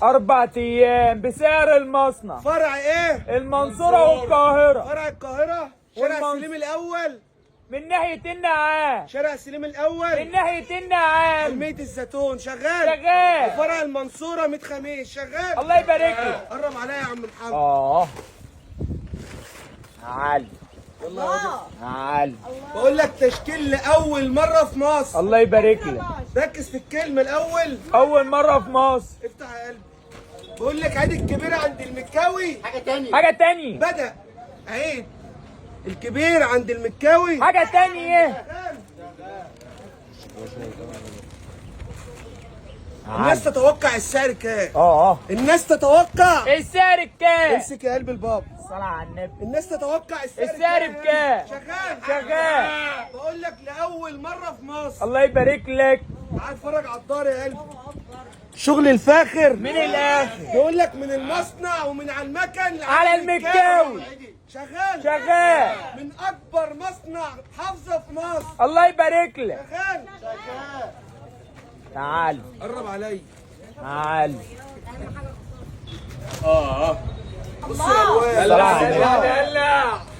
4 ايام بسعر المصنع. فرع ايه؟ المنصورة والقاهرة. فرع القاهرة، شارع سليم الاول، من ناحية النعام. شارع سليم الاول من ناحية النعام. حلمية الزيتون شغال. شغال. وفرع المنصورة 100 خميس شغال. الله يبارك لك. قرب عليا يا عم محمد. تعال. يلا يا واد. تعال. بقول لك تشكيل لأول مرة في مصر. الله يبارك لك. ركز في الكلمة الأول. أول مرة في مصر. افتح يا قلبي. بقول لك عيد الكبير عند المكاوي. حاجة تانية. بدأ عيد الكبير عند المكاوي. حاجة تانية. الناس تتوقع السعر كام؟ الناس تتوقع السعر بكام؟ امسك يا قلب الباب. الصلاة على النبي. الناس تتوقع السعر بكام؟ شغال. بقول لك لأول مرة في مصر. الله يبارك لك. تعال اتفرج على الدار يا قلبي. شغل الفاخر من الآخر. بقول لك من المصنع ومن على المكن على المكاوي. شغال من أكبر مصنع حافظة في مصر. الله يبارك لك. شغال. تعال. قرب عليا. تعال. بص الألوان.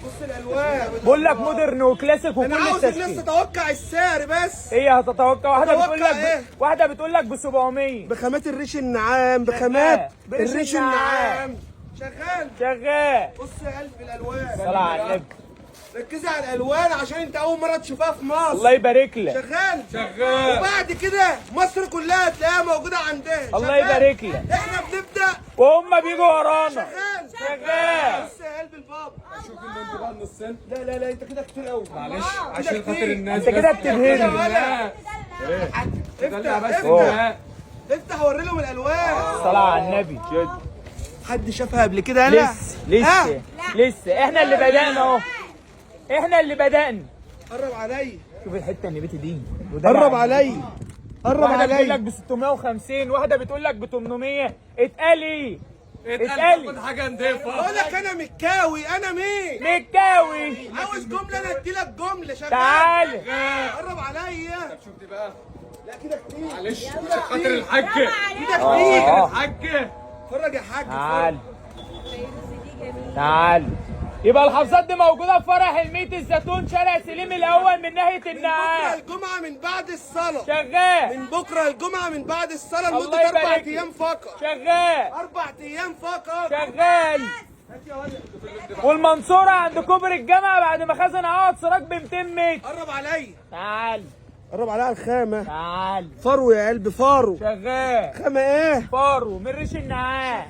بص الألوان. بقول لك مودرن وكلاسيك وكل أنا عاوز الناس التشكيل. تتوقع السعر بس. هي هتتوقع. إيه؟ واحدة بتقول لك ب 700. بخامات الريش النعام، بخامات الريش النعام. شغال. بص يا قلبي الألوان. صلاة على النبي. ركزي على الالوان عشان انت اول مره تشوفها في مصر. الله يبارك لك. شغال. وبعد كده مصر كلها هتلاقيها موجوده عندها. الله يبارك لك. احنا بنبدا وهم بيجوا ورانا. شغال. بص يا قلب البابا. شوف اللي بقى نص سنت. لا انت كده كتير قوي. معلش عشان خاطر الناس. انت كده بتبهرني. افتح وري لهم الالوان. صلاة على النبي. حد شافها قبل كده؟ لا لسه احنا اللي بدأنا اهو. احنا اللي بدأنا. قرب عليا. شوف الحته اللي بيتي دي. قرب عليا. واحده بتقول لك ب 650، واحده بتقول لك ب 800. اتقالي تاخد حاجه نضيفه. بقول لك انا مكاوي. انا مين؟ مكاوي. عاوز جمله انا ادي لك جمله. شغال. تعال. قرب عليا. شوف دي بقى. لا كده كتير. معلش عشان خاطر الحاج. كده كتير. الحاج. اتفرج يا حاج. تعال. يبقى الحافظات دي موجوده في فرع حلمية الزيتون، شارع سليم الاول من ناحيه النعام. بكره الجمعه من بعد الصلاه. شغال. من بكره الجمعه من بعد الصلاه الله لمده 4 يبارك لك. ايام فقط. شغال. 4 ايام فقط. شغال. والمنصوره عند كوبري الجامعه بعد ما خزن عقد سراج ب 200 متر. قرب عليا. تعال. قرب عليا الخامه. تعال. فرو يا قلبي. فارو. شغال. خامه ايه؟ فارو من ريش النعام.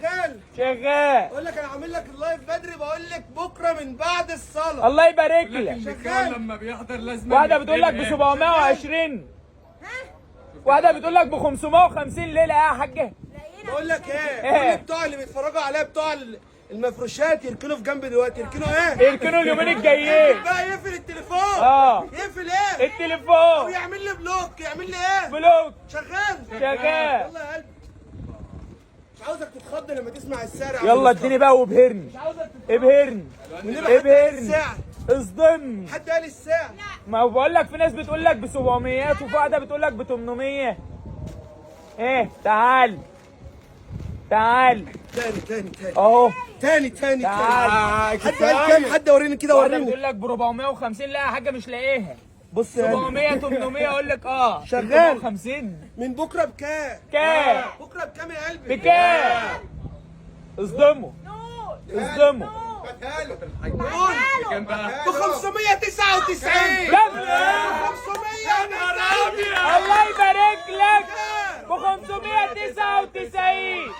شغال. بقول لك انا عامل لك اللايف بدري. بقول لك بكره من بعد الصلاه. الله يبارك لك. شغال. لما بيحضر لازم. واحده بتقول لك ب 720. واحده بتقول لك ب 550 ليله يا حاجه. بقول لك ايه؟ كل بتوع اللي بيتفرجوا عليا بتوع المفروشات يركنوا في جنب دلوقتي. يركنوا ايه؟ يركنوا اليومين الجايين. بقى يقفل التليفون. يقفل ايه؟ التليفون. ويعمل لي بلوك. يعمل لي ايه؟ بلوك. شغال. شغال. يلا يا قلبي. مش عاوزك تتخض لما تسمع السعر. يلا اديني بقى وابهرني. ابهرني. اصدمني. حد قال السعر؟ ما بقول لك في ناس بتقول لك ب 700 وفي واحده بتقول لك ب 800. ايه تعال. تاني اهو. تاني تعال. حد قال كام؟ حد وريني كده. واحده وريني. بتقول لك ب 450. لا يا حاجه مش لاقيها. بص يا 700 800 اقول لك شغال. 450. من بكره بكام؟ بكره بكام يا قلبي؟ بكام؟ اصدموا. كام بقى؟ ب 599. الله يبارك لك. ب 599.